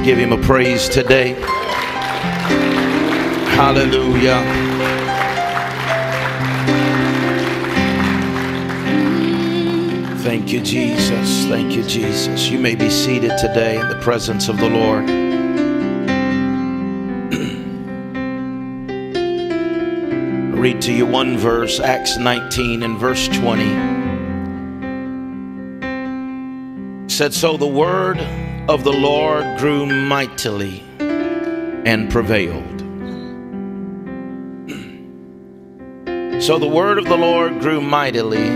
Give him a praise today. Hallelujah. Thank you, Jesus. Thank you, Jesus. You may be seated today in the presence of the Lord. I'll read to you one verse, Acts 19 and verse 20. It said, "So the word of the Lord grew mightily and prevailed." So the word of the Lord grew mightily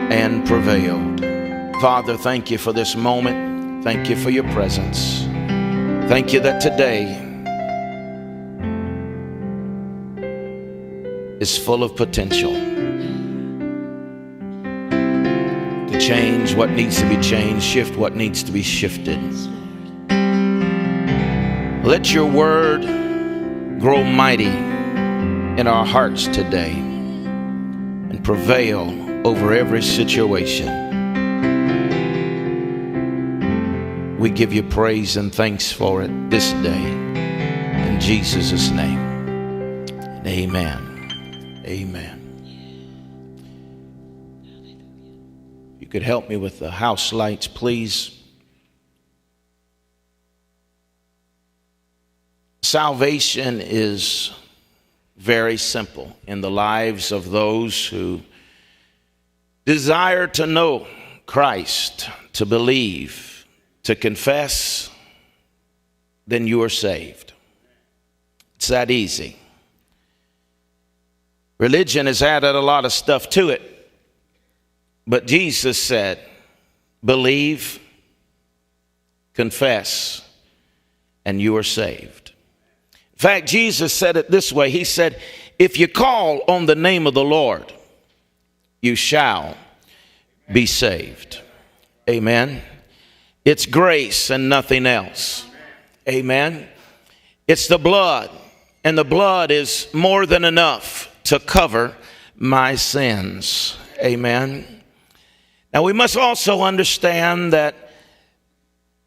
and prevailed. Father, thank you for this moment. Thank you for your presence. Thank you that today is full of potential to change what needs to be changed, shift what needs to be shifted. Let your word grow mighty in our hearts today and prevail over every situation. We give you praise and thanks for it this day. In Jesus' name, amen. Amen. You could help me with the house lights, please. Salvation is very simple in the lives of those who desire to know Christ, to believe, to confess, then you are saved. It's that easy. Religion has added a lot of stuff to it, but Jesus said, believe, confess, and you are saved. In fact, Jesus said it this way. He said, if you call on the name of the Lord, you shall be saved. Amen. It's grace and nothing else. Amen. It's the blood, and the blood is more than enough to cover my sins. Amen. Now we must also understand that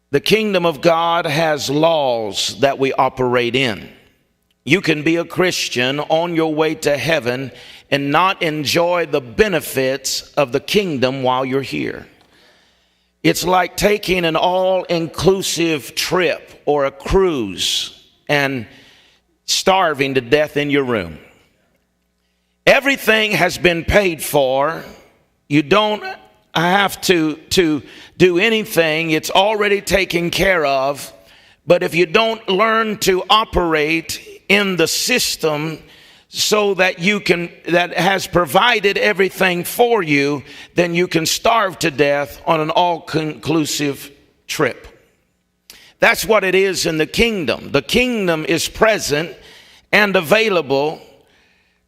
the kingdom of God has laws that we operate in. You can be a Christian on your way to heaven and not enjoy the benefits of the kingdom while you're here. It's like taking an all-inclusive trip or a cruise and starving to death in your room. Everything has been paid for. You don't have to do anything. It's already taken care of. But if you don't learn to operate in the system so that that has provided everything for you, then you can starve to death on an all-conclusive trip. That's what it is in the kingdom. The kingdom is present and available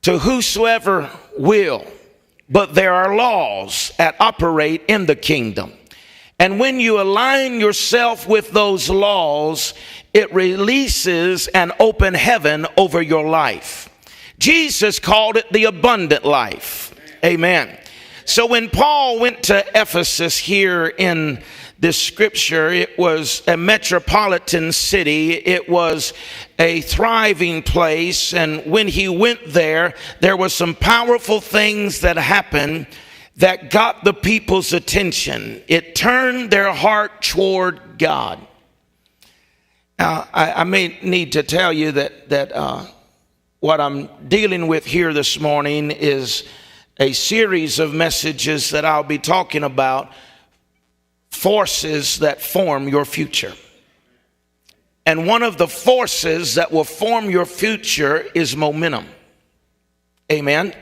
to whosoever will, but there are laws that operate in the kingdom. And when you align yourself with those laws, it releases an open heaven over your life. Jesus called it the abundant life. Amen. So when Paul went to Ephesus here in this scripture, it was a metropolitan city. It was a thriving place. And when he went there, there were some powerful things that happened that got the people's attention. It turned their heart toward God. Now, I may need to tell you that what I'm dealing with here this morning is a series of messages that I'll be talking about forces that form your future. And one of the forces that will form your future is momentum. Amen.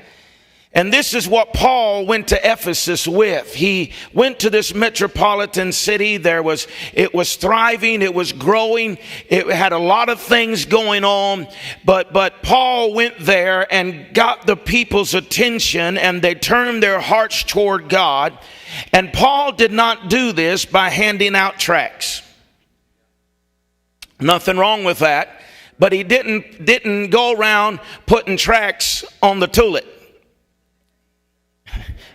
And this is what Paul went to Ephesus with. He went to this metropolitan city. It was thriving. It was growing. It had a lot of things going on. But Paul went there and got the people's attention, and they turned their hearts toward God. And Paul did not do this by handing out tracts. Nothing wrong with that. But he didn't go around putting tracts on the toilet.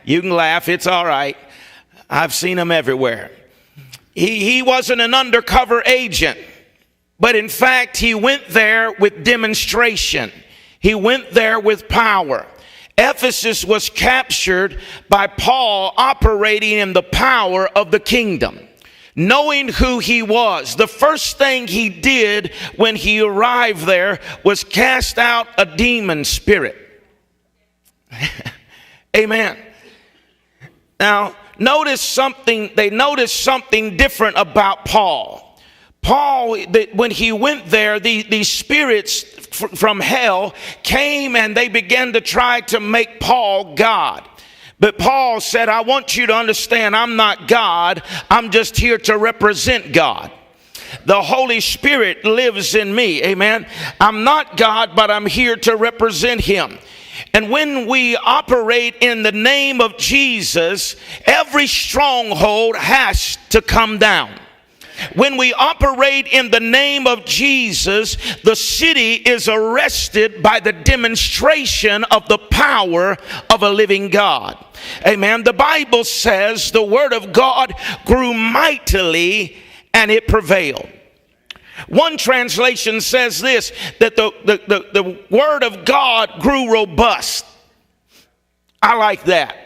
You can laugh, it's all right. I've seen them everywhere. He wasn't an undercover agent, but in fact, he went there with demonstration. He went there with power. Ephesus was captured by Paul operating in the power of the kingdom. Knowing who he was, the first thing he did when he arrived there was cast out a demon spirit. Amen. Now, they noticed something different about Paul. Paul, when he went there, these spirits from hell came and they began to try to make Paul God. But Paul said, I want you to understand, I'm not God. I'm just here to represent God. The Holy Spirit lives in me. Amen. I'm not God, but I'm here to represent him. And when we operate in the name of Jesus, every stronghold has to come down. When we operate in the name of Jesus, the city is arrested by the demonstration of the power of a living God. Amen. The Bible says the word of God grew mightily and it prevailed. One translation says this, that the word of God grew robust. I like that.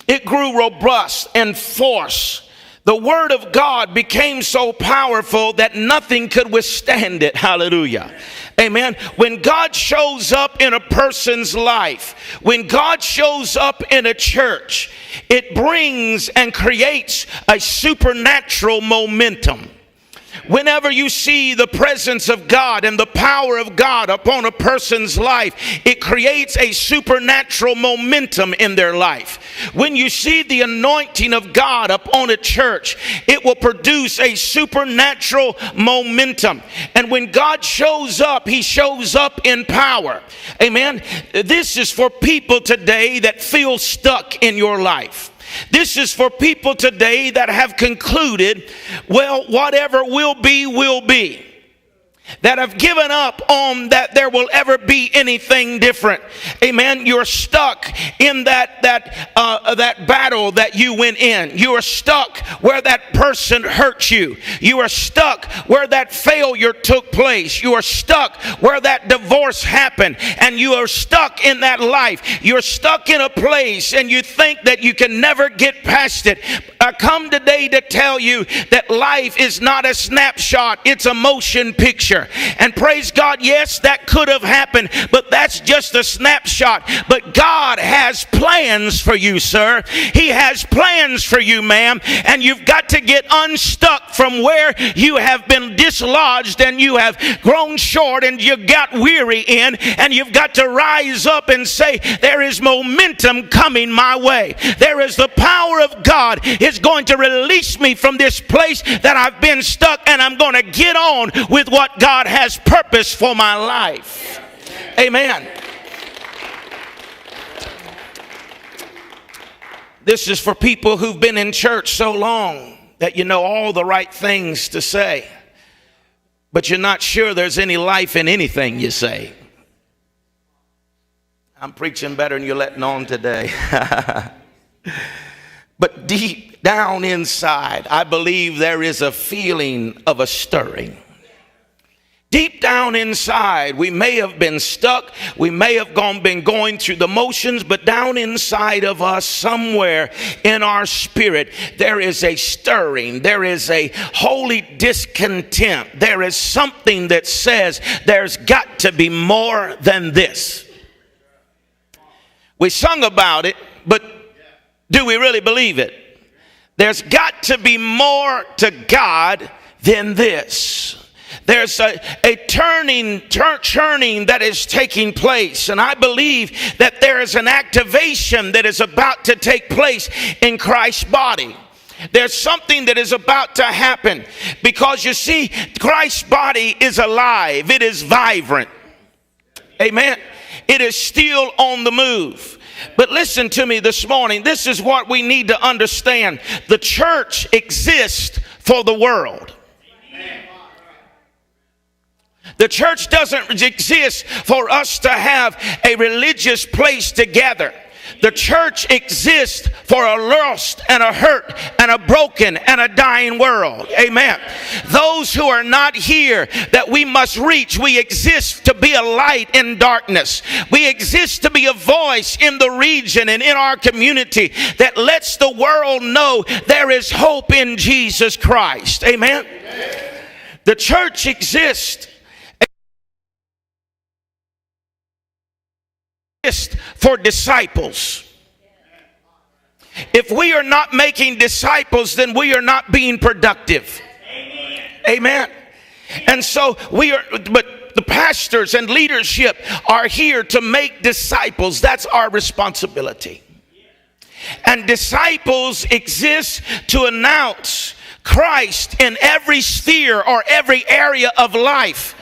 It grew robust and force. The word of God became so powerful that nothing could withstand it. Hallelujah. Amen. When God shows up in a person's life, when God shows up in a church, it brings and creates a supernatural momentum. Whenever you see the presence of God and the power of God upon a person's life, it creates a supernatural momentum in their life. When you see the anointing of God upon a church, it will produce a supernatural momentum. And when God shows up, he shows up in power. Amen. This is for people today that feel stuck in your life. This is for people today that have concluded, well, whatever will be, will be. That have given up on that there will ever be anything different. Amen. You're stuck in that battle that you went in. You are stuck where that person hurt you. You are stuck where that failure took place. You are stuck where that divorce happened, and you are stuck in that life. You're stuck in a place and you think that you can never get past it. I come today to tell you that life is not a snapshot. It's a motion picture. And praise God, yes, that could have happened, but that's just a snapshot. But God has plans for you, sir. He has plans for you, ma'am. And you've got to get unstuck from where you have been dislodged and you have grown short and you got weary in, and you've got to rise up and say, there is momentum coming my way. There is the power of God is going to release me from this place that I've been stuck, and I'm going to get on with what God has purpose for my life. Amen. This is for people who've been in church so long that you know all the right things to say, but you're not sure there's any life in anything you say. I'm preaching better than you're letting on today. But deep down inside, I believe there is a feeling of a stirring. Deep down inside, we may have been stuck. We may have been going through the motions, but down inside of us, somewhere in our spirit, there is a stirring. There is a holy discontent. There is something that says there's got to be more than this. We sung about it, but do we really believe it? There's got to be more to God than this. There's a churning that is taking place. And I believe that there is an activation that is about to take place in Christ's body. There's something that is about to happen, because you see, Christ's body is alive. It is vibrant. Amen. It is still on the move. But listen to me this morning. This is what we need to understand. The church exists for the world. The church doesn't exist for us to have a religious place to gather. The church exists for a lost and a hurt and a broken and a dying world. Amen. Those who are not here that we must reach. We exist to be a light in darkness. We exist to be a voice in the region and in our community that lets the world know there is hope in Jesus Christ. Amen. The church exists for disciples. If we are not making disciples, then we are not being productive. Amen. And so but the pastors and leadership are here to make disciples. That's our responsibility. And disciples exist to announce Christ in every sphere or every area of life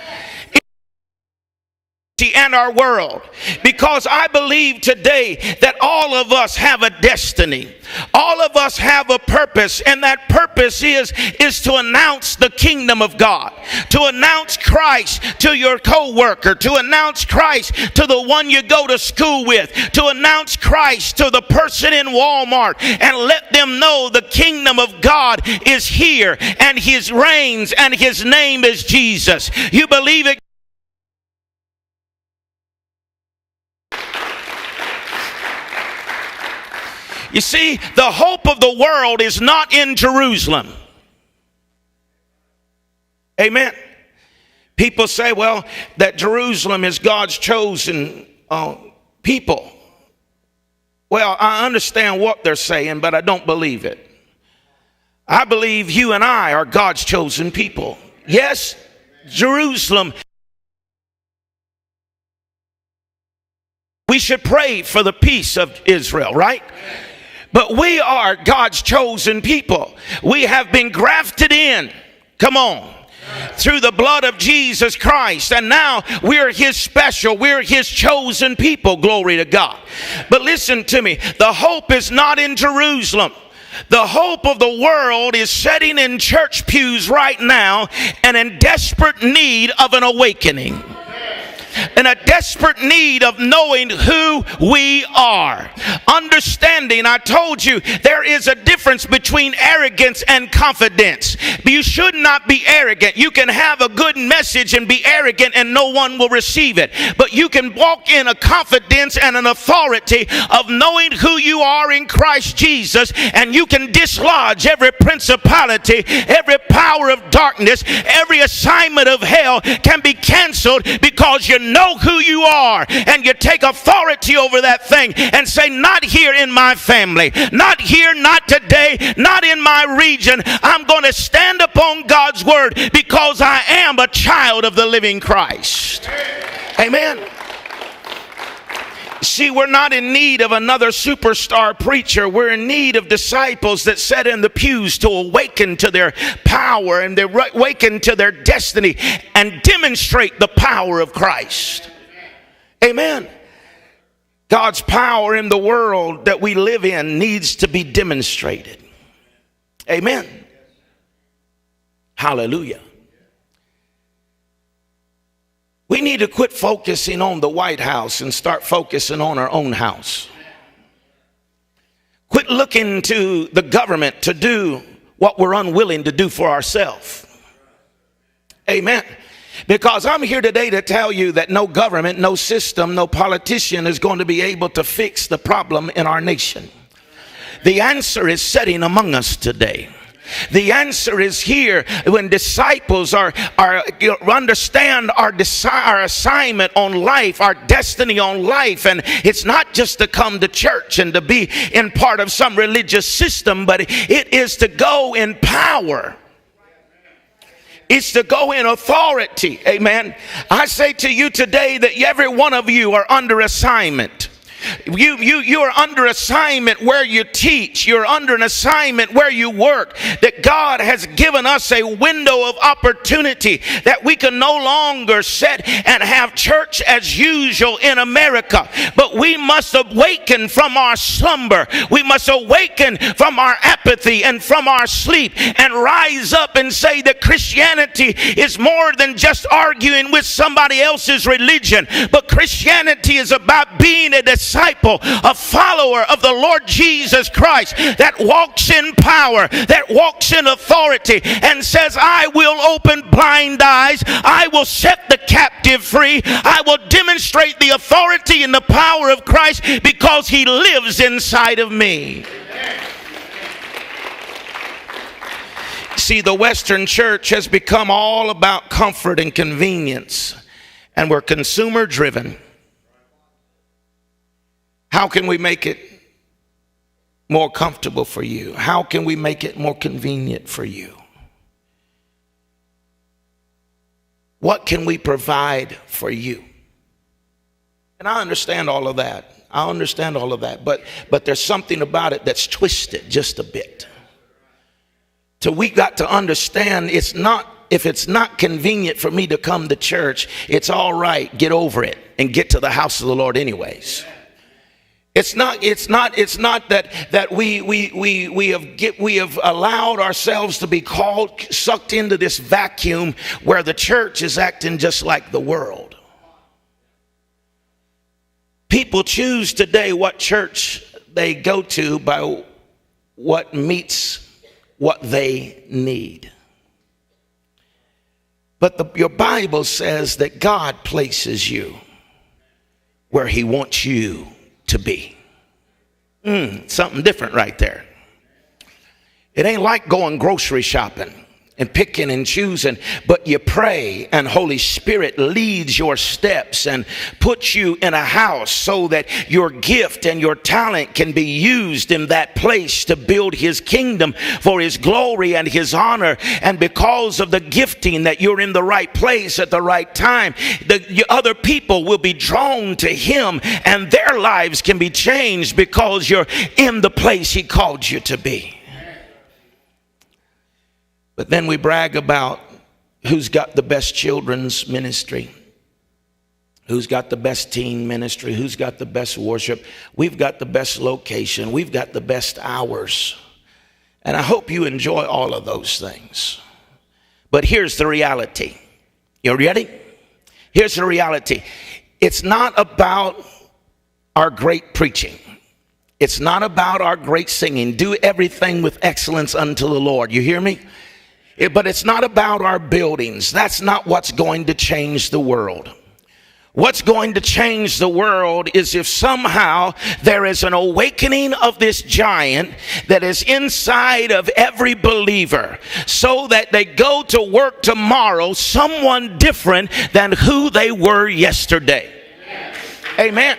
and our world, because I believe today that all of us have a destiny. All of us have a purpose, and that purpose is to announce the kingdom of God, to announce Christ to your co-worker, to announce Christ to the one you go to school with, to announce Christ to the person in Walmart, and let them know the kingdom of God is here, and his reigns, and his name is Jesus. You believe it? You see, the hope of the world is not in Jerusalem. Amen. People say, well, that Jerusalem is God's chosen people. Well, I understand what they're saying, but I don't believe it. I believe you and I are God's chosen people. Yes, Jerusalem. We should pray for the peace of Israel, right? But we are God's chosen people. We have been grafted in. Come on. Through the blood of Jesus Christ. And now we're his special. We're his chosen people. Glory to God. But listen to me. The hope is not in Jerusalem. The hope of the world is sitting in church pews right now and in desperate need of an awakening. In a desperate need of knowing who we are. Understanding, I told you, there is a difference between arrogance and confidence. You should not be arrogant. You can have a good message and be arrogant and no one will receive it. But you can walk in a confidence and an authority of knowing who you are in Christ Jesus, and you can dislodge every principality, every power of darkness, every assignment of hell can be canceled because you know who you are, and you take authority over that thing and say, not here in my family, not here, not today, not in my region. I'm going to stand upon God's word because I am a child of the living Christ. Amen. See, we're not in need of another superstar preacher. We're in need of disciples that sit in the pews to awaken to their power and they awaken to their destiny and demonstrate the power of Christ. Amen. God's power in the world that we live in needs to be demonstrated. Amen. Hallelujah. We need to quit focusing on the White House and start focusing on our own house. Quit looking to the government to do what we're unwilling to do for ourselves. Amen. Because I'm here today to tell you that no government, no system, no politician is going to be able to fix the problem in our nation. The answer is sitting among us today. The answer is here when disciples understand our assignment on life, our destiny on life. And it's not just to come to church and to be in part of some religious system, but it is to go in power. It's to go in authority. Amen. I say to you today that every one of you are under assignment. You are under assignment where you teach. You're under an assignment where you work. That God has given us a window of opportunity that we can no longer sit and have church as usual in America. But we must awaken from our slumber. We must awaken from our apathy and from our sleep and rise up and say that Christianity is more than just arguing with somebody else's religion. But Christianity is about being a disciple disciple, a follower of the Lord Jesus Christ that walks in power, that walks in authority, and says, I will open blind eyes, I will set the captive free, I will demonstrate the authority and the power of Christ because he lives inside of me. See, the Western church has become all about comfort and convenience, and we're consumer driven. How can we make it more comfortable for you? How can we make it more convenient for you? What can we provide for you? And I understand all of that. I understand all of that. But there's something about it that's twisted just a bit. So we got to understand it's not, if it's not convenient for me to come to church, it's all right. Get over it and get to the house of the Lord anyways. It's not that we have allowed ourselves to be sucked into this vacuum where the church is acting just like the world. People choose today what church they go to by what meets what they need. But your Bible says that God places you where he wants you to be. Something different right there. It ain't like going grocery shopping and picking and choosing, but you pray and Holy Spirit leads your steps and puts you in a house so that your gift and your talent can be used in that place to build his kingdom for his glory and his honor. And because of the gifting that you're in the right place at the right time, the other people will be drawn to him and their lives can be changed because you're in the place he called you to be. But then we brag about who's got the best children's ministry, who's got the best teen ministry, who's got the best worship. We've got the best location. We've got the best hours. And I hope you enjoy all of those things. But here's the reality. You ready? Here's the reality. It's not about our great preaching. It's not about our great singing. Do everything with excellence unto the Lord. You hear me? But it's not about our buildings. That's not what's going to change the world. What's going to change the world is if somehow there is an awakening of this giant that is inside of every believer so that they go to work tomorrow someone different than who they were yesterday. Amen.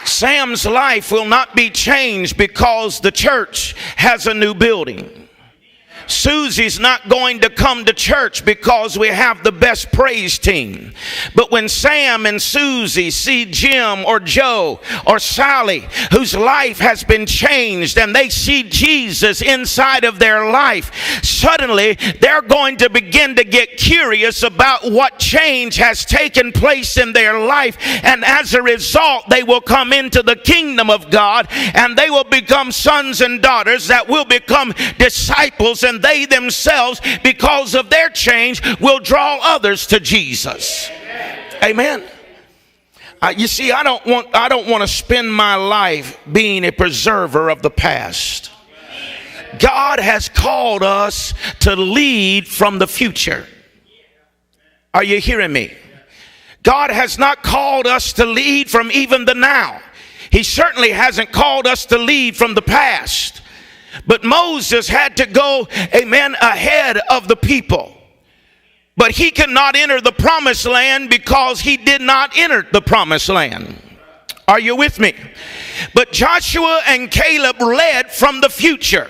Sam's life will not be changed because the church has a new building. Susie's not going to come to church because we have the best praise team. But when Sam and Susie see Jim or Joe or Sally, whose life has been changed, and they see Jesus inside of their life, suddenly they're going to begin to get curious about what change has taken place in their life. And as a result, they will come into the kingdom of God, and they will become sons and daughters that will become disciples, and they themselves, because of their change, will draw others to Jesus. Amen. You see, I don't want to spend my life being a preserver of the past. God has called us to lead from the future. Are you hearing me? God has not called us to lead from even the now. He certainly hasn't called us to lead from the past. But Moses had to go, amen, ahead of the people. But he could not enter the promised land because he did not enter the promised land. Are you with me? But Joshua and Caleb led from the future.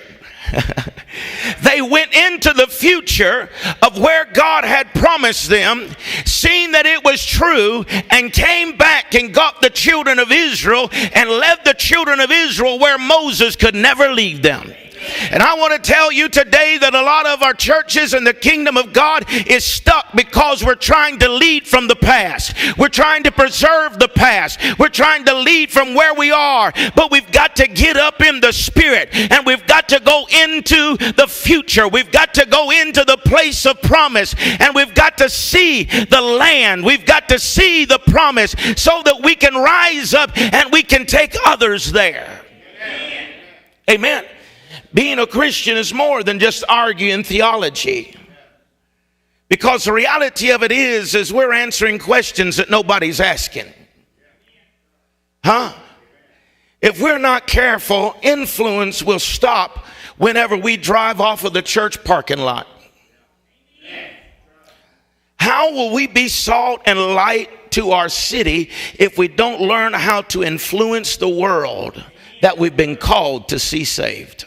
They went into the future of where God had promised them, seen that it was true, and came back and got the children of Israel and led the children of Israel where Moses could never lead them. And I want to tell you today that a lot of our churches in the kingdom of God is stuck because we're trying to lead from the past. We're trying to preserve the past. We're trying to lead from where we are. But we've got to get up in the spirit, and we've got to go into the future. We've got to go into the place of promise, and we've got to see the land. We've got to see the promise so that we can rise up and we can take others there. Amen. Amen. Being a Christian is more than just arguing theology. Because the reality of it is we're answering questions that nobody's asking. Huh? If we're not careful, influence will stop whenever we drive off of the church parking lot. How will we be salt and light to our city if we don't learn how to influence the world that we've been called to see saved?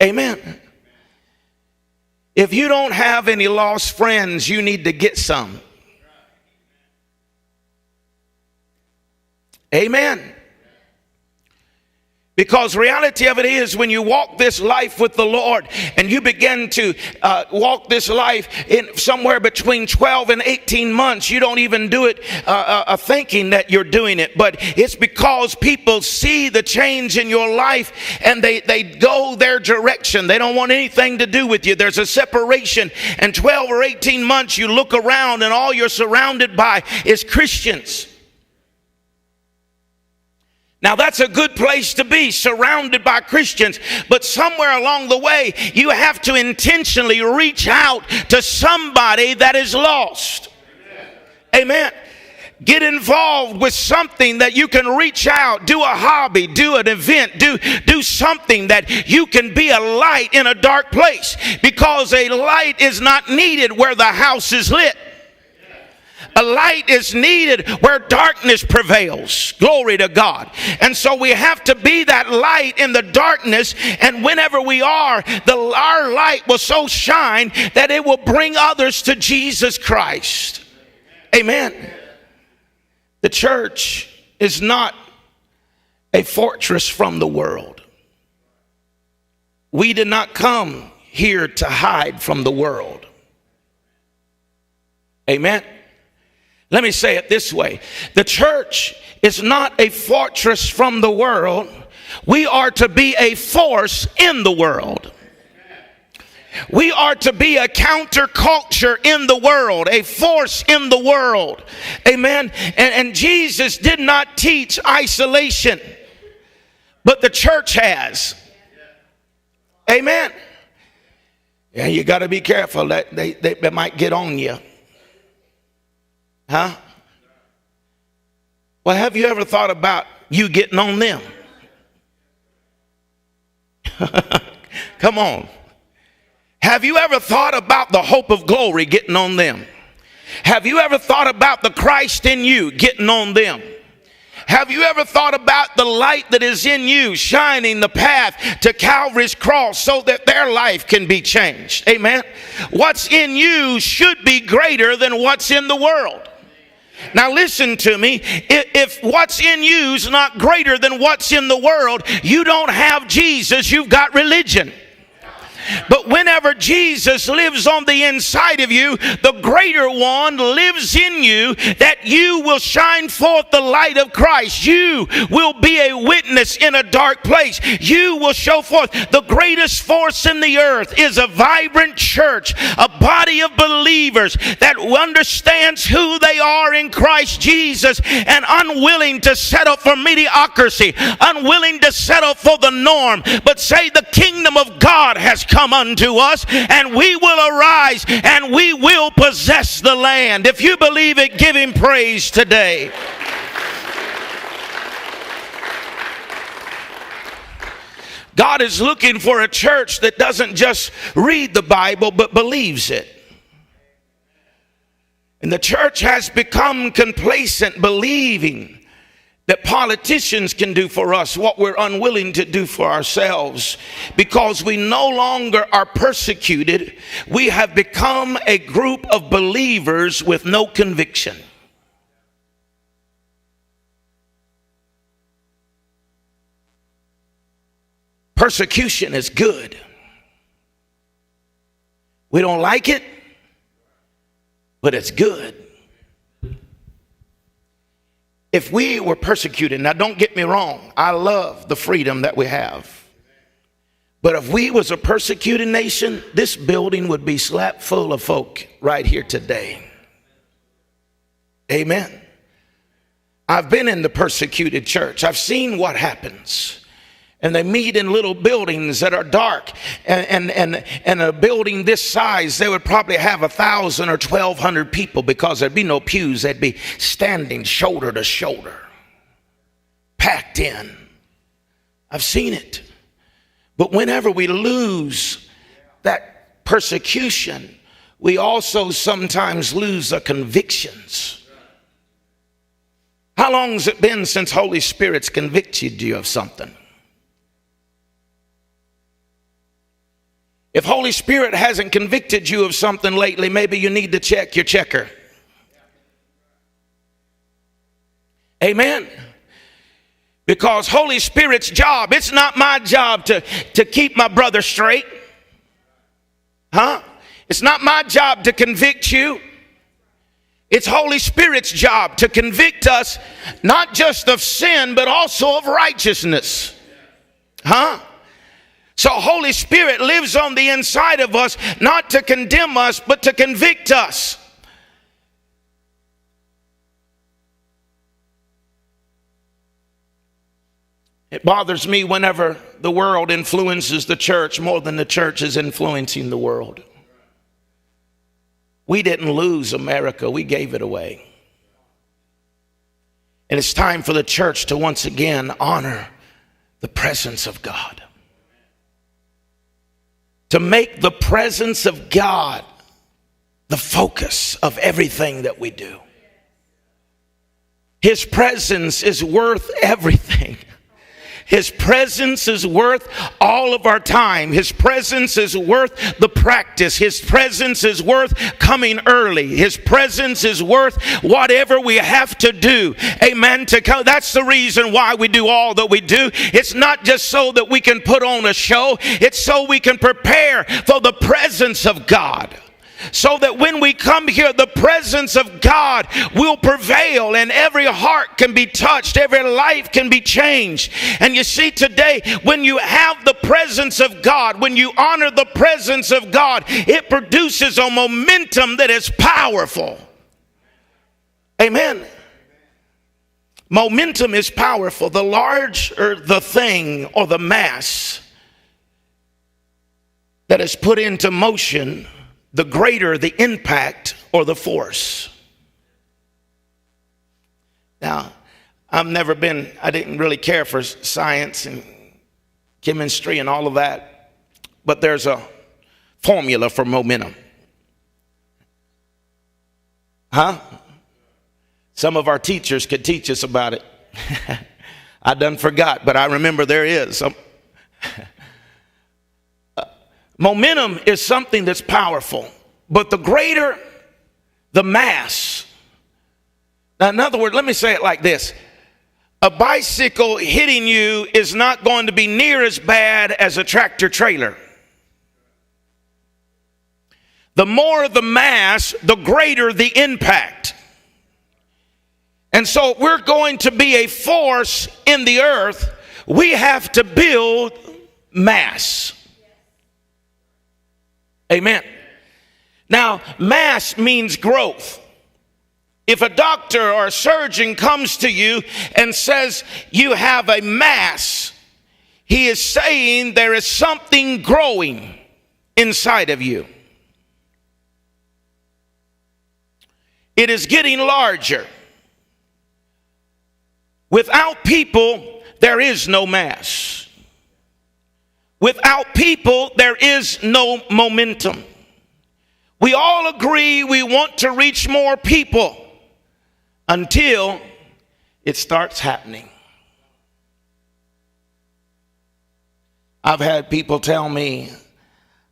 Amen. If you don't have any lost friends, you need to get some. Amen. Because reality of it is, when you walk this life with the Lord and you begin to walk this life in somewhere between 12 and 18 months, you don't even do it thinking that you're doing it. But it's because people see the change in your life and they go their direction. They don't want anything to do with you. There's a separation. And 12 or 18 months, you look around and all you're surrounded by is Christians. Now that's a good place to be, surrounded by Christians, but somewhere along the way you have to intentionally reach out to somebody that is lost. Amen. Get involved with something that you can reach out, do a hobby, do an event, do something that you can be a light in a dark place, because a light is not needed where the house is lit. A light is needed where darkness prevails. Glory to God. And so we have to be that light in the darkness, and whenever we are, our light will so shine that it will bring others to Jesus Christ. Amen. The church is not a fortress from the world. We did not come here to hide from the world. Amen. Let me say it this way. The church is not a fortress from the world. We are to be a force in the world. We are to be a counterculture in the world, a force in the world. Amen. And Jesus did not teach isolation, but the church has. Amen. Yeah, you got to be careful that they might get on you. Huh? Well, have you ever thought about you getting on them? Come on. Have you ever thought about the hope of glory getting on them? Have you ever thought about the Christ in you getting on them? Have you ever thought about the light that is in you shining the path to Calvary's cross so that their life can be changed? Amen. What's in you should be greater than what's in the world. Now listen to me. If what's in you is not greater than what's in the world, you don't have Jesus, you've got religion. But whenever Jesus lives on the inside of you, the greater one lives in you, that you will shine forth the light of Christ. You will be a witness in a dark place. You will show forth. The greatest force in the earth is a vibrant church, a body of believers that understands who they are in Christ Jesus and unwilling to settle for mediocrity, unwilling to settle for the norm, but say the kingdom of God has come unto us, and we will arise and we will possess the land. If you believe it, give him praise today. God is looking for a church that doesn't just read the Bible but believes it. And the church has become complacent, believing that politicians can do for us what we're unwilling to do for ourselves. Because we no longer are persecuted, we have become a group of believers with no conviction. Persecution is good. We don't like it, but it's good. If we were persecuted, now don't get me wrong, I love the freedom that we have. But if we was a persecuted nation, this building would be slapped full of folk right here today. Amen. I've been in the persecuted church. I've seen what happens. And they meet in little buildings that are dark. And a building this size, they would probably have 1,000 or 1,200 people because there'd be no pews. They'd be standing shoulder to shoulder, packed in. I've seen it. But whenever we lose that persecution, we also sometimes lose the convictions. How long has it been since Holy Spirit's convicted you of something? If Holy Spirit hasn't convicted you of something lately, maybe you need to check your checker. Amen. Because Holy Spirit's job, it's not my job to keep my brother straight. It's not my job to convict you. It's Holy Spirit's job to convict us not just of sin, but also of righteousness. So Holy Spirit lives on the inside of us, not to condemn us, but to convict us. It bothers me whenever the world influences the church more than the church is influencing the world. We didn't lose America, we gave it away. And it's time for the church to once again honor the presence of God. To make the presence of God the focus of everything that we do. His presence is worth everything. His presence is worth all of our time. His presence is worth the practice. His presence is worth coming early. His presence is worth whatever we have to do. Amen. That's the reason why we do all that we do. It's not just so that we can put on a show. It's so we can prepare for the presence of God. So that when we come here, the presence of God will prevail and every heart can be touched, every life can be changed. And you see today, when you have the presence of God, when you honor the presence of God, it produces a momentum that is powerful. Amen. Momentum is powerful. The larger the thing or the mass that is put into motion, the greater the impact or the force. Now, I didn't really care for science and chemistry and all of that, but there's a formula for momentum. Some of our teachers could teach us about it. I done forgot, but I remember there is. Momentum is something that's powerful, but the greater the mass. Now, in other words, let me say it like this. A bicycle hitting you is not going to be near as bad as a tractor trailer. The more the mass, the greater the impact. And so if we're going to be a force in the earth, we have to build mass. Amen. Now, mass means growth. If a doctor or a surgeon comes to you and says you have a mass, he is saying there is something growing inside of you. It is getting larger. Without people, there is no mass. Without people, there is no momentum. We all agree we want to reach more people until it starts happening. I've had people tell me,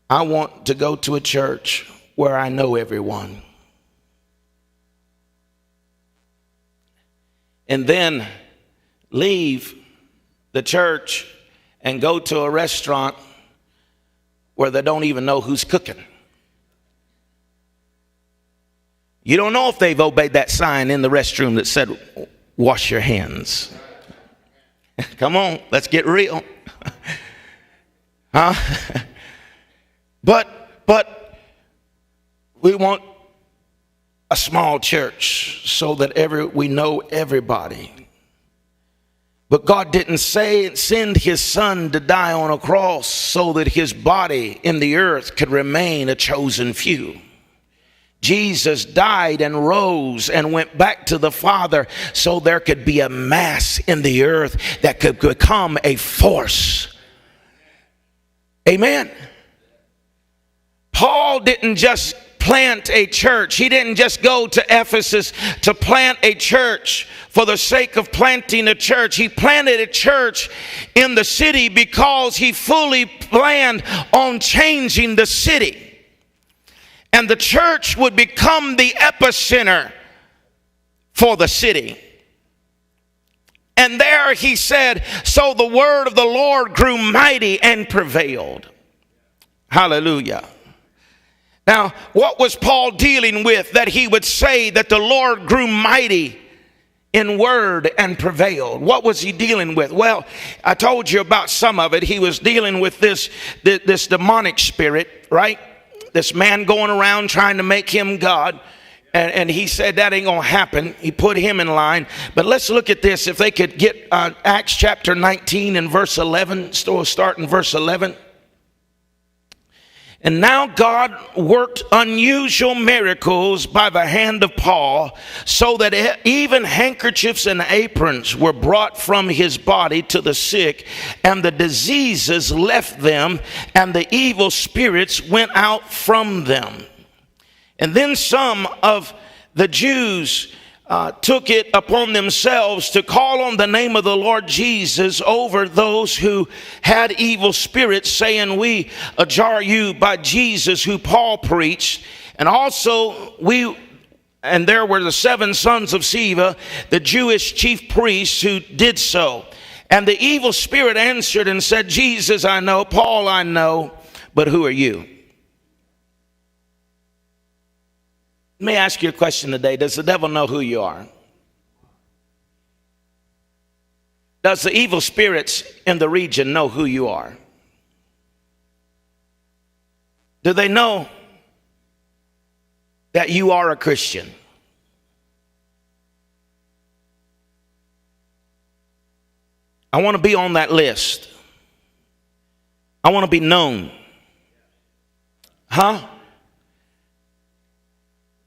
I want to go to a church where I know everyone. And then leave the church and go to a restaurant where they don't even know who's cooking. You don't know if they've obeyed that sign in the restroom that said, wash your hands. Come on, let's get real. Huh? But we want a small church so that we know everybody. But God didn't send his son to die on a cross so that his body in the earth could remain a chosen few. Jesus died and rose and went back to the Father so there could be a mass in the earth that could become a force. Amen. Paul didn't just plant a church. He didn't just go to Ephesus to plant a church for the sake of planting a church. He planted a church in the city because he fully planned on changing the city. And the church would become the epicenter for the city. And there he said, so the word of the Lord grew mighty and prevailed. Hallelujah. Now, what was Paul dealing with that he would say that the Lord grew mighty in word and prevailed? What was he dealing with? Well, I told you about some of it. He was dealing with this demonic spirit, right? This man going around trying to make him God. And he said that ain't going to happen. He put him in line. But let's look at this. If they could get Acts chapter 19 and verse 11. Still start in verse 11. And now God worked unusual miracles by the hand of Paul, so that even handkerchiefs and aprons were brought from his body to the sick, and the diseases left them, and the evil spirits went out from them. And then some of the Jews took it upon themselves to call on the name of the Lord Jesus over those who had evil spirits, saying, we adjure you by Jesus who Paul preached. And also there were the 7 sons of Sceva, the Jewish chief priests, who did so. And the evil spirit answered and said, Jesus I know, Paul I know, but who are you? Let me ask you a question today. Does the devil know who you are? Does the evil spirits in the region know who you are? Do they know that you are a Christian? I want to be on that list. I want to be known. Huh?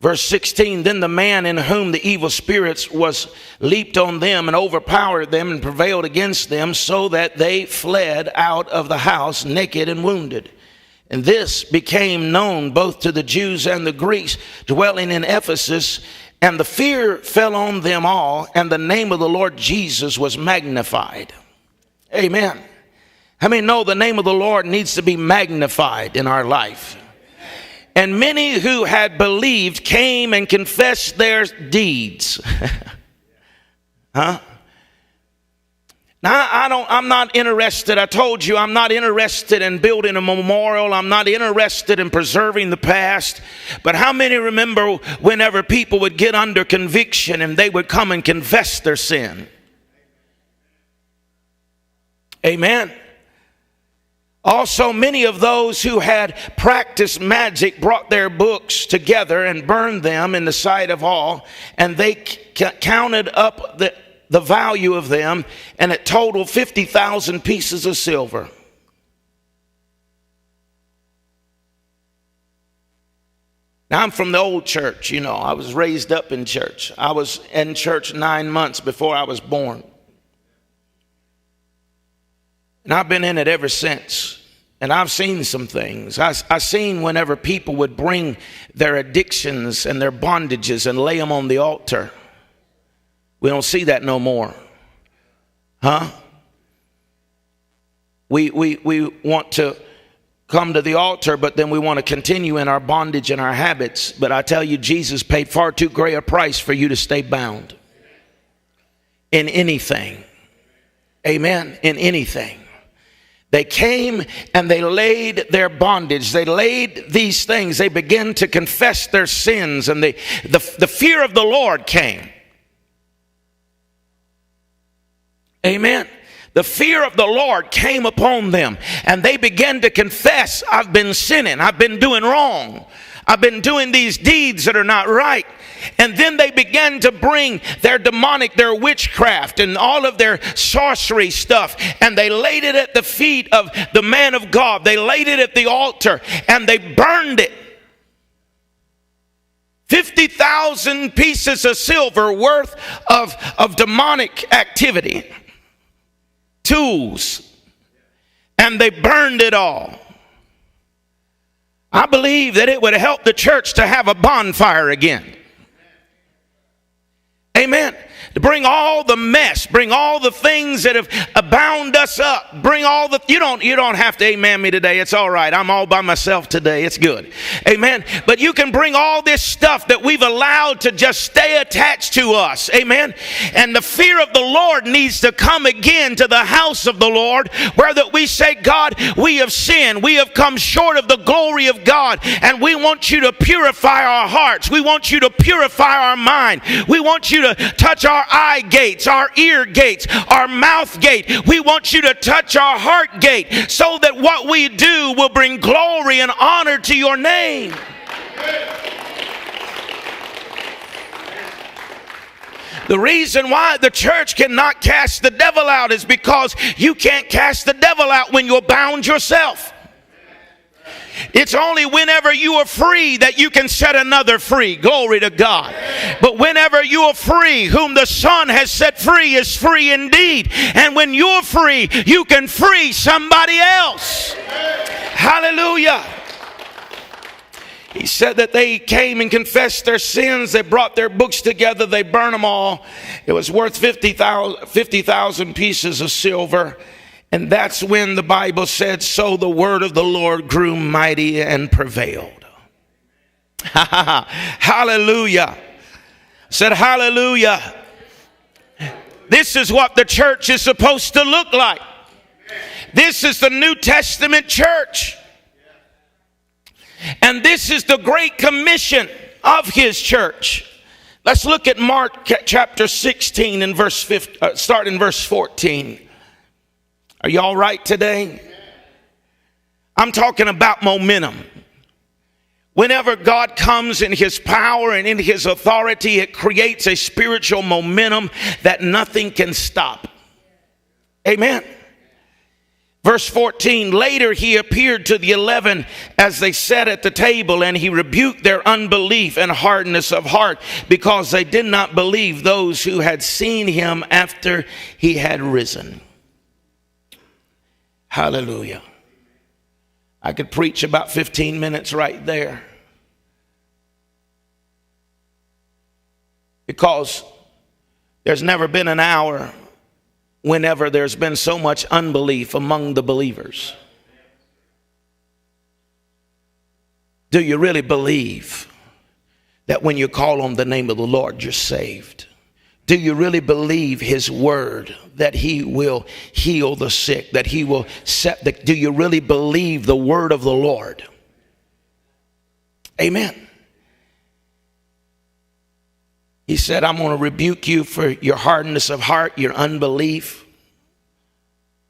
Verse 16, then the man in whom the evil spirits was leaped on them and overpowered them and prevailed against them, so that they fled out of the house naked and wounded. And this became known both to the Jews and the Greeks dwelling in Ephesus, and the fear fell on them all, and the name of the Lord Jesus was magnified. Amen. How many know the name of the Lord needs to be magnified in our life? And many who had believed came and confessed their deeds. Huh? Now, I'm not interested. I told you, I'm not interested in building a memorial. I'm not interested in preserving the past. But how many remember whenever people would get under conviction and they would come and confess their sin? Amen. Also, many of those who had practiced magic brought their books together and burned them in the sight of all, and they counted up the value of them, and it totaled 50,000 pieces of silver. Now, I'm from the old church, you know. I was raised up in church. I was in church 9 months before I was born. And I've been in it ever since. And I've seen some things. I've seen whenever people would bring their addictions and their bondages and lay them on the altar. We don't see that no more. Huh? We want to come to the altar, but then we want to continue in our bondage and our habits. But I tell you, Jesus paid far too great a price for you to stay bound in anything. Amen. In anything. They came and they laid their bondage. They laid these things. They began to confess their sins, and the fear of the Lord came. Amen. The fear of the Lord came upon them, and they began to confess, I've been sinning. I've been doing wrong. I've been doing these deeds that are not right. And then they began to bring their demonic, their witchcraft, and all of their sorcery stuff, and they laid it at the feet of the man of God. They laid it at the altar, and they burned it. 50,000 pieces of silver worth of demonic activity, tools, and they burned it all. I believe that it would help the church to have a bonfire again. Amen. To bring all the mess, bring all the things that have bound us up, bring all the, you don't have to amen me today. It's all right. I'm all by myself today. It's good. Amen. But you can bring all this stuff that we've allowed to just stay attached to us. Amen. And the fear of the Lord needs to come again to the house of the Lord, where that we say, God, we have sinned. We have come short of the glory of God, and we want you to purify our hearts. We want you to purify our mind. We want you to touch our eye gates, our ear gates, our mouth gate. We want you to touch our heart gate, so that what we do will bring glory and honor to your name. The reason why the church cannot cast the devil out is because you can't cast the devil out when you're bound yourself. It's only whenever you are free that you can set another free. Glory to God. But whenever you are free, whom the Son has set free is free indeed. And when you're free, you can free somebody else. Hallelujah. He said that they came and confessed their sins. They brought their books together. They burned them all. It was worth 50,000 pieces of silver. And that's when the Bible said, so the word of the Lord grew mighty and prevailed. Hallelujah. Said hallelujah. This is what the church is supposed to look like. This is the New Testament church. And this is the great commission of his church. Let's look at Mark chapter 16 and verse 15, start in verse 14. Are you all right today? I'm talking about momentum. Whenever God comes in his power and in his authority, it creates a spiritual momentum that nothing can stop. Amen. Verse 14, later he appeared to the 11 as they sat at the table, and he rebuked their unbelief and hardness of heart, because they did not believe those who had seen him after he had risen. Hallelujah. I could preach about 15 minutes right there. Because there's never been an hour whenever there's been so much unbelief among the believers. Do you really believe that when you call on the name of the Lord, you're saved? Do you really believe his word that he will heal the sick, that he will set the, do you really believe the word of the Lord? Amen. He said, I'm going to rebuke you for your hardness of heart, your unbelief.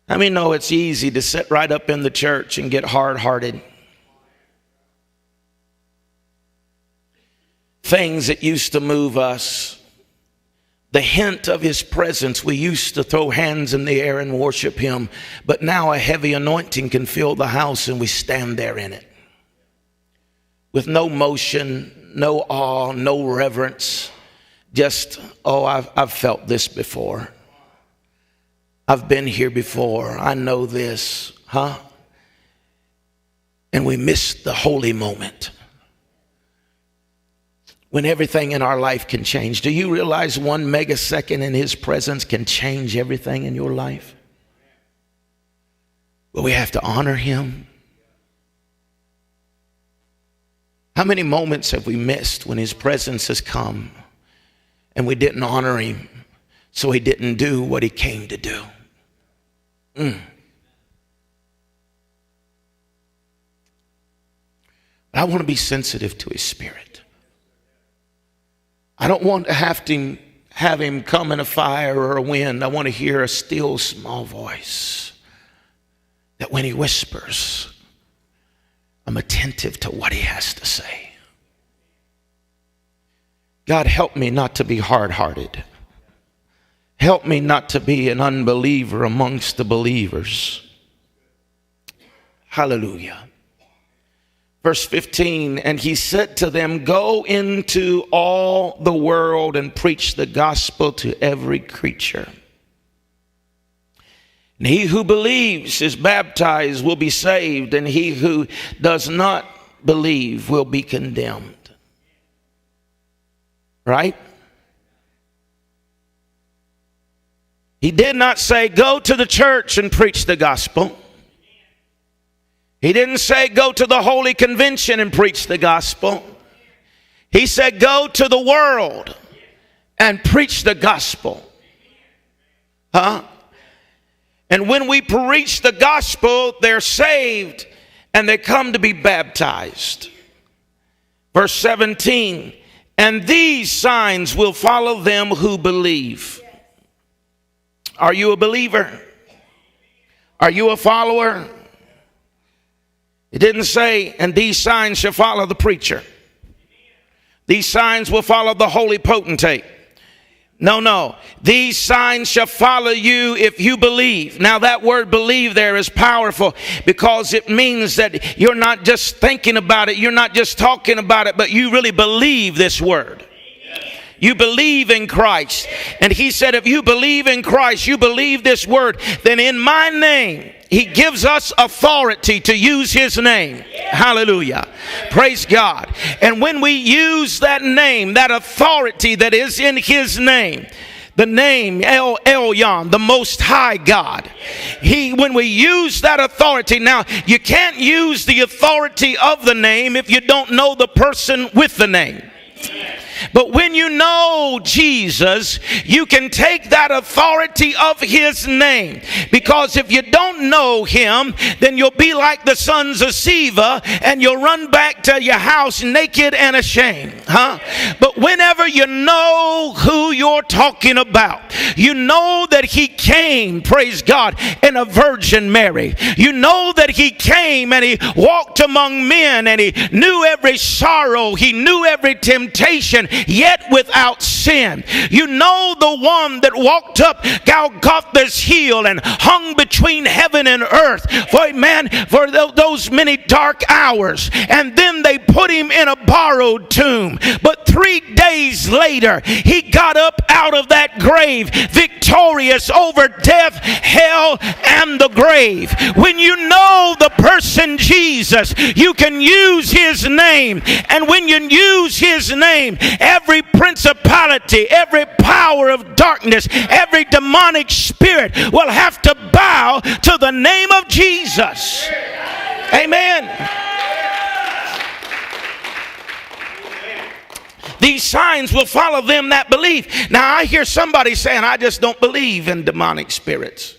I mean, no, it's easy to sit right up in the church and get hard-hearted. Things that used to move us. The hint of his presence, we used to throw hands in the air and worship him, but now a heavy anointing can fill the house and we stand there in it. With no motion, no awe, no reverence, just, oh, I've felt this before. I've been here before. I know this, And we miss the holy moment, when everything in our life can change. Do you realize 1 megasecond in his presence can change everything in your life? But we have to honor him. How many moments have we missed when his presence has come and we didn't honor him, so he didn't do what he came to do? I want to be sensitive to his spirit. I don't want to have him come in a fire or a wind. I want to hear a still small voice that when he whispers, I'm attentive to what he has to say. God, help me not to be hard-hearted. Help me not to be an unbeliever amongst the believers. Hallelujah. Verse 15, and he said to them, go into all the world and preach the gospel to every creature. And he who believes is baptized will be saved, and he who does not believe will be condemned. Right? He did not say, go to the church and preach the gospel. He didn't say, go to the Holy Convention and preach the gospel. He said, go to the world and preach the gospel. And when we preach the gospel, they're saved and they come to be baptized. Verse 17, and these signs will follow them who believe. Are you a believer? Are you a follower? It didn't say, and these signs shall follow the preacher. These signs will follow the holy potentate. No. These signs shall follow you if you believe. Now that word believe there is powerful because it means that you're not just thinking about it. You're not just talking about it, but you really believe this word. You believe in Christ. And he said, if you believe in Christ, you believe this word, then in my name, he gives us authority to use his name. Hallelujah. Praise God. And when we use that name, that authority that is in his name, the name El Elyon, the Most High God. When we use that authority, now you can't use the authority of the name if you don't know the person with the name. But when you know Jesus, you can take that authority of his name. Because if you don't know him, then you'll be like the sons of Sceva and you'll run back to your house naked and ashamed. But whenever you know who you're talking about, you know that he came, praise God, in a Virgin Mary. You know that he came and he walked among men and he knew every sorrow. He knew every temptation, yet without sin. You know the one that walked up Golgotha's hill and hung between heaven and earth for those many dark hours. And then they put him in a borrowed tomb. But 3 days later, he got up out of that grave victorious over death, hell, and the grave. When you know the person Jesus, you can use his name. And when you use his name, every principality, every power of darkness, every demonic spirit will have to bow to the name of Jesus. Amen. These signs will follow them that believe. Now I hear somebody saying, I just don't believe in demonic spirits.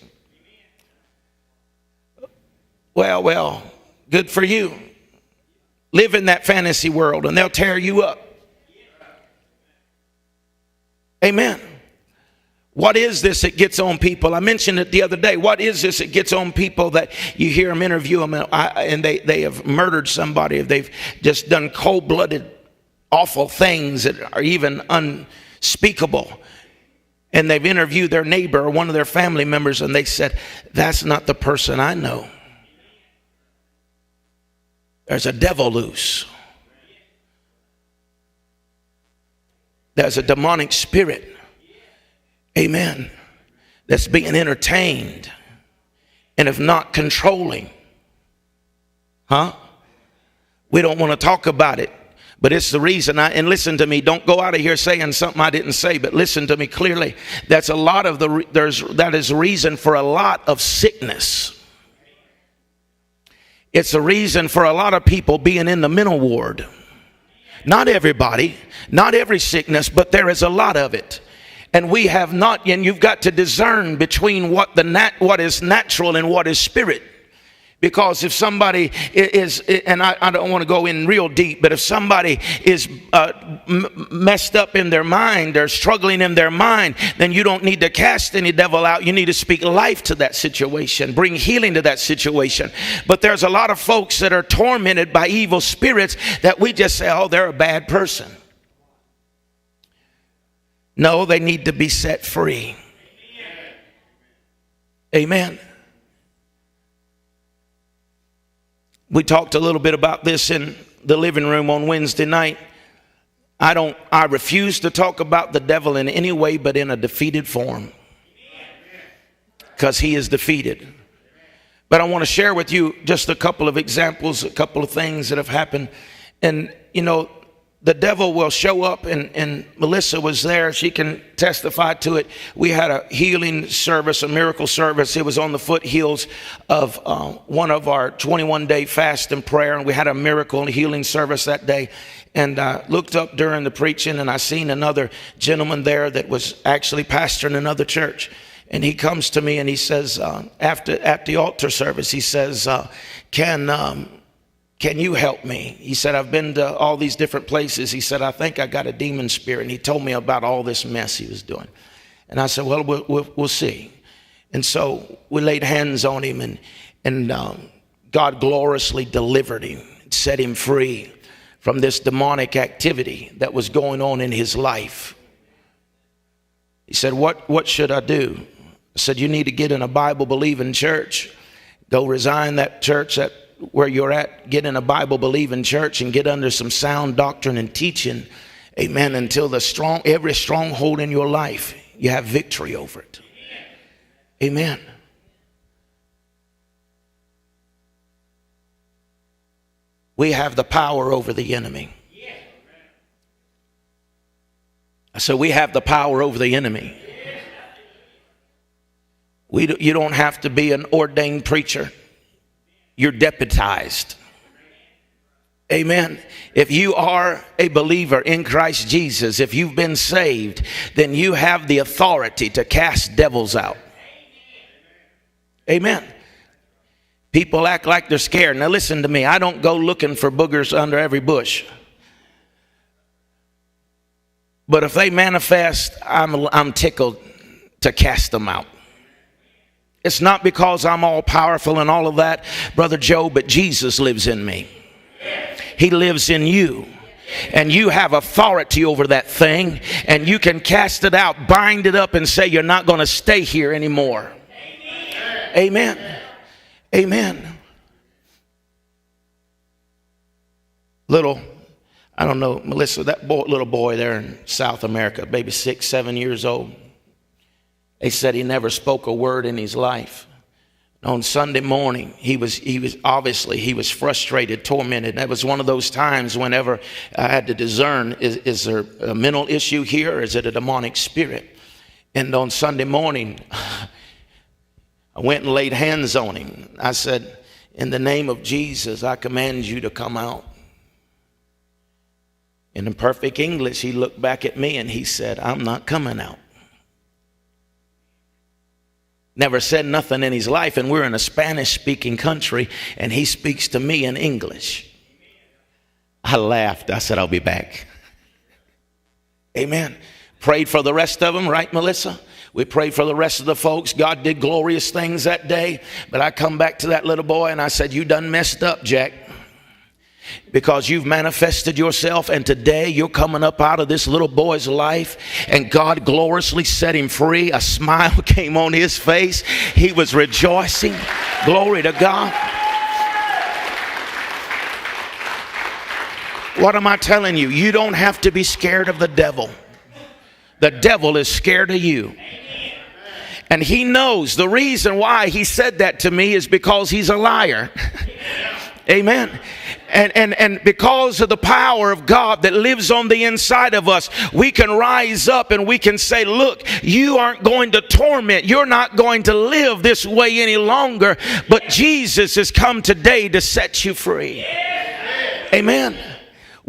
Well, good for you. Live in that fantasy world and they'll tear you up. Amen. What is this that gets on people? I mentioned it the other day. What is this that gets on people that you hear them interview them and they have murdered somebody? They've just done cold-blooded, awful things that are even unspeakable. And they've interviewed their neighbor or one of their family members and they said, that's not the person I know. There's a devil loose. There's a demonic spirit, amen, that's being entertained and if not controlling. We don't want to talk about it, but it's the reason and listen to me, don't go out of here saying something I didn't say, but listen to me clearly. That's a lot of that is a reason for a lot of sickness. It's a reason for a lot of people being in the mental ward. Not everybody, not every sickness, but there is a lot of it. And we have not, and you've got to discern between what is natural and what is spirit. Because if somebody is, and I don't want to go in real deep, but if somebody is messed up in their mind or struggling in their mind, then you don't need to cast any devil out. You need to speak life to that situation, bring healing to that situation. But there's a lot of folks that are tormented by evil spirits that we just say, oh, they're a bad person. No, they need to be set free. Amen. We talked a little bit about this in the living room on Wednesday night. I refuse to talk about the devil in any way but in a defeated form, because he is defeated. But I want to share with you just a couple of examples, a couple of things that have happened. And, you know, the devil will show up, and Melissa was there. She can testify to it. We had a healing service, a miracle service. It was on the foothills of one of our 21-day fast and prayer, and we had a miracle and healing service that day. And I looked up during the preaching, and I seen another gentleman there that was actually pastoring another church. And he comes to me and he says, at the altar service, he says, can you help me? He said, I've been to all these different places. He said, I think I got a demon spirit. And he told me about all this mess he was doing. And I said, well, we'll see. And so we laid hands on him, and God gloriously delivered him, set him free from this demonic activity that was going on in his life. He said, what should I do? I said, you need to get in a Bible-believing church. Go resign that church where you're at, get in a Bible-believing church and get under some sound doctrine and teaching, amen, until every stronghold in your life, you have victory over it. Amen. We have the power over the enemy. So we have the power over the enemy. You don't have to be an ordained preacher. You're deputized. Amen. If you are a believer in Christ Jesus, if you've been saved, then you have the authority to cast devils out. Amen. People act like they're scared. Now listen to me. I don't go looking for boogers under every bush. But if they manifest, I'm tickled to cast them out. It's not because I'm all powerful and all of that, Brother Joe, but Jesus lives in me. He lives in you. And you have authority over that thing, and you can cast it out, bind it up, and say you're not going to stay here anymore. Amen. Amen. I don't know, Melissa, that little boy there in South America, maybe 6, 7 years old. They said he never spoke a word in his life. On Sunday morning, he was frustrated, tormented. That was one of those times whenever I had to discern, is there a mental issue here, or is it a demonic spirit? And on Sunday morning, I went and laid hands on him. I said, in the name of Jesus, I command you to come out. And in perfect English, he looked back at me and he said, I'm not coming out. Never said nothing in his life, and we're in a Spanish-speaking country, and he speaks to me in English. I laughed. I said, I'll be back. Amen. Prayed for the rest of them, right, Melissa? We prayed for the rest of the folks. God did glorious things that day. But I come back to that little boy, and I said, you done messed up, Jack. Because you've manifested yourself, and today you're coming up out of this little boy's life, and God gloriously set him free. A smile came on his face. He was rejoicing. Glory to God. What am I telling you? You don't have to be scared of the devil. The devil is scared of you. And he knows the reason why he said that to me is because he's a liar. Amen. And because of the power of God that lives on the inside of us, we can rise up and we can say, look, you aren't going to torment. You're not going to live this way any longer. But Jesus has come today to set you free. Amen.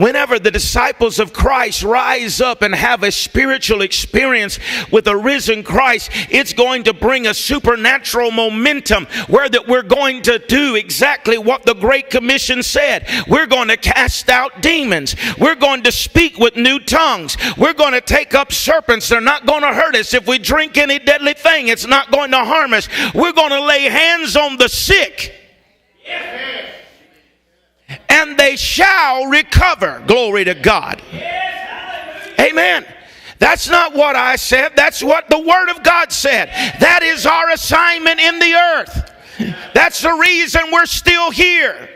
Whenever the disciples of Christ rise up and have a spiritual experience with a risen Christ, it's going to bring a supernatural momentum where that we're going to do exactly what the Great Commission said. We're going to cast out demons. We're going to speak with new tongues. We're going to take up serpents. They're not going to hurt us. If we drink any deadly thing, it's not going to harm us. We're going to lay hands on the sick. And they shall recover. Glory to God. Amen. That's not what I said. That's what the Word of God said. That is our assignment in the earth. That's the reason we're still here.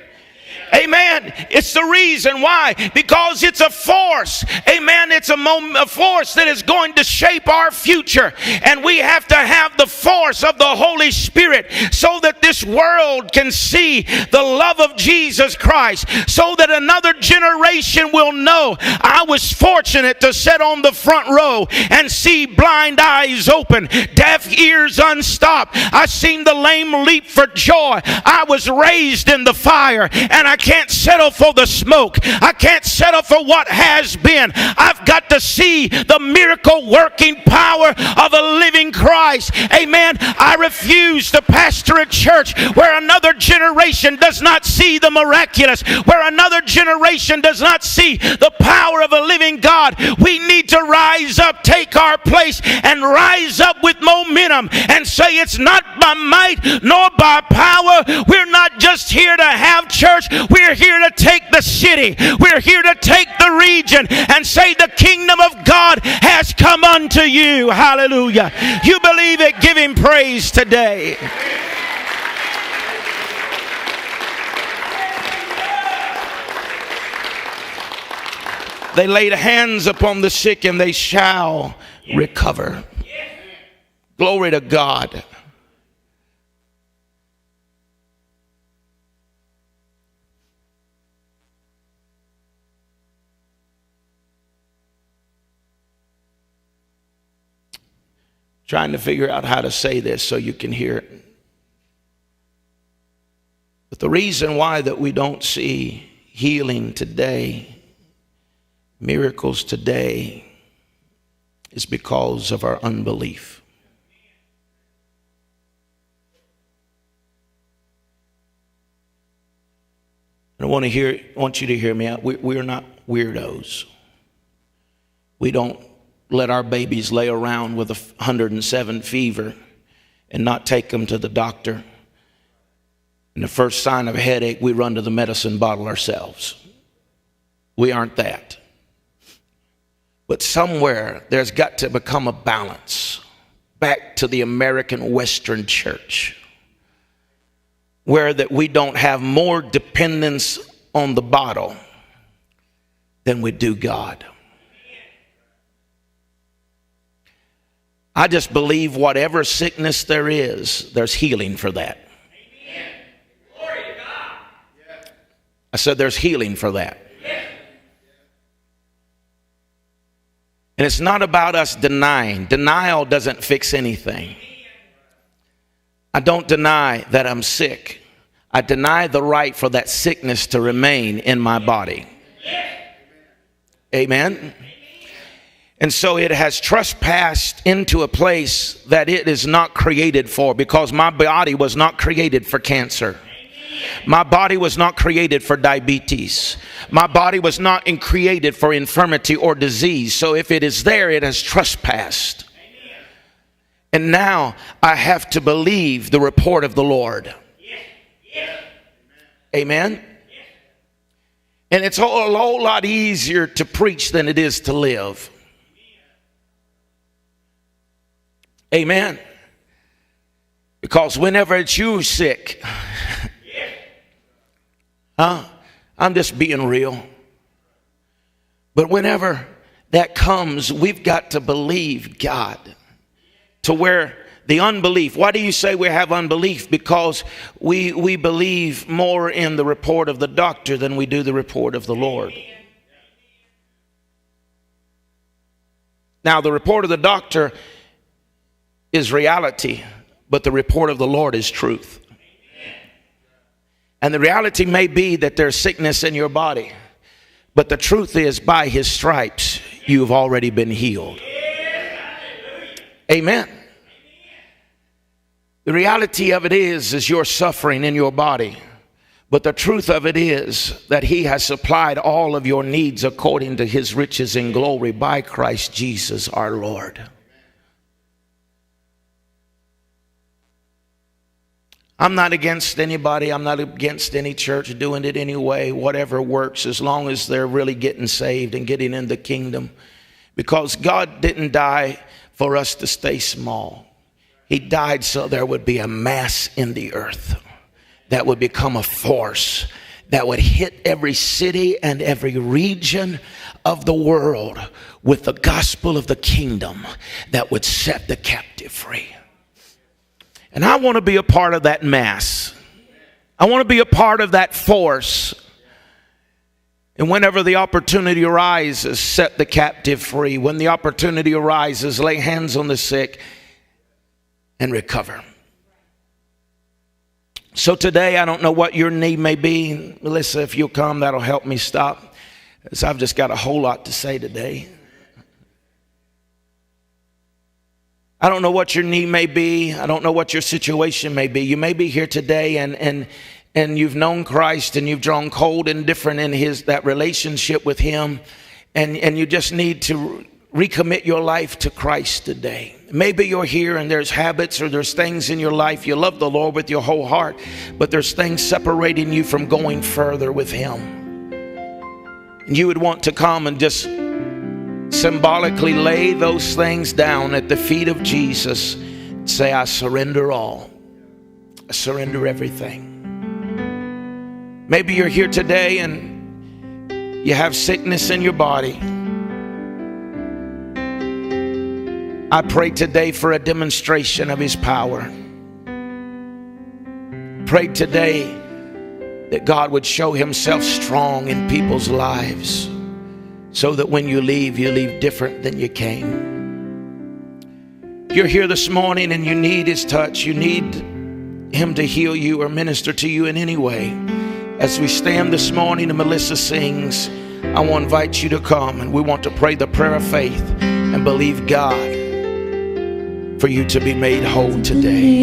Amen. It's the reason why. Because it's a force. Amen. It's a force that is going to shape our future. And we have to have the force of the Holy Spirit so that this world can see the love of Jesus Christ. So that another generation will know. I was fortunate to sit on the front row and see blind eyes open, deaf ears unstopped. I seen the lame leap for joy. I was raised in the fire, and I can't settle for the smoke. I can't settle for what has been. I've got to see the miracle working power of a living Christ. Amen. I refuse to pastor a church where another generation does not see the miraculous, where another generation does not see the power of a living God. We need to rise up, take our place, and rise up with momentum and say it's not by might nor by power. We're not just here to have church. We're here to take the city. We're here to take the region and say the kingdom of God has come unto you. Hallelujah. You believe it? Give him praise today. They laid hands upon the sick and they shall recover. Glory to God. Trying to figure out how to say this so you can hear it. But the reason why that we don't see healing today, miracles today, is because of our unbelief. And I want you to hear me out. We're not weirdos. We don't let our babies lay around with 107 fever and not take them to the doctor. And the first sign of a headache, we run to the medicine bottle ourselves. We aren't that. But somewhere there's got to become a balance back to the American Western church, where that we don't have more dependence on the bottle than we do God. I just believe whatever sickness there is, there's healing for that. Amen. Glory to God. I said there's healing for that. And it's not about us denying. Denial doesn't fix anything. I don't deny that I'm sick. I deny the right for that sickness to remain in my body. Amen. And so it has trespassed into a place that it is not created for, because my body was not created for cancer. My body was not created for diabetes. My body was not created for infirmity or disease. So if it is there, it has trespassed. And now I have to believe the report of the Lord. Amen. And it's a whole lot easier to preach than it is to live. Amen. Because whenever it's you sick, I'm just being real. But whenever that comes, we've got to believe God. To where the unbelief, why do you say we have unbelief? Because we believe more in the report of the doctor than we do the report of the Lord. Now, the report of the doctor is reality, but the report of the Lord is truth. And the reality may be that there's sickness in your body, But the truth is, by his stripes, you've already been healed. Amen. The reality of it is you're suffering in your body. But the truth of it is that he has supplied all of your needs according to his riches in glory by Christ Jesus our Lord. I'm not against anybody. I'm not against any church doing it anyway, whatever works, as long as they're really getting saved and getting in the kingdom. Because God didn't die for us to stay small. He died so there would be a mass in the earth that would become a force that would hit every city and every region of the world with the gospel of the kingdom that would set the captive free. And I want to be a part of that mass. I want to be a part of that force. And whenever the opportunity arises, set the captive free. When the opportunity arises, lay hands on the sick and recover. So today, I don't know what your need may be. Melissa, if you'll come, that'll help me stop. So I've just got a whole lot to say today. I don't know what your need may be. I don't know what your situation may be. You may be here today and you've known Christ and you've drawn cold and different in that relationship with him. And you just need to recommit your life to Christ today. Maybe you're here and there's habits or there's things in your life. You love the Lord with your whole heart, but there's things separating you from going further with him. And you would want to come and just symbolically lay those things down at the feet of Jesus and say, I surrender all. I surrender everything. Maybe you're here today and you have sickness in your body. I pray today for a demonstration of his power. Pray today that God would show himself strong in people's lives so that when you leave different than you came. You're here this morning and you need his touch. You need him to heal you or minister to you in any way. As we stand this morning and Melissa sings, I want to invite you to come and we want to pray the prayer of faith and believe God for you to be made whole today.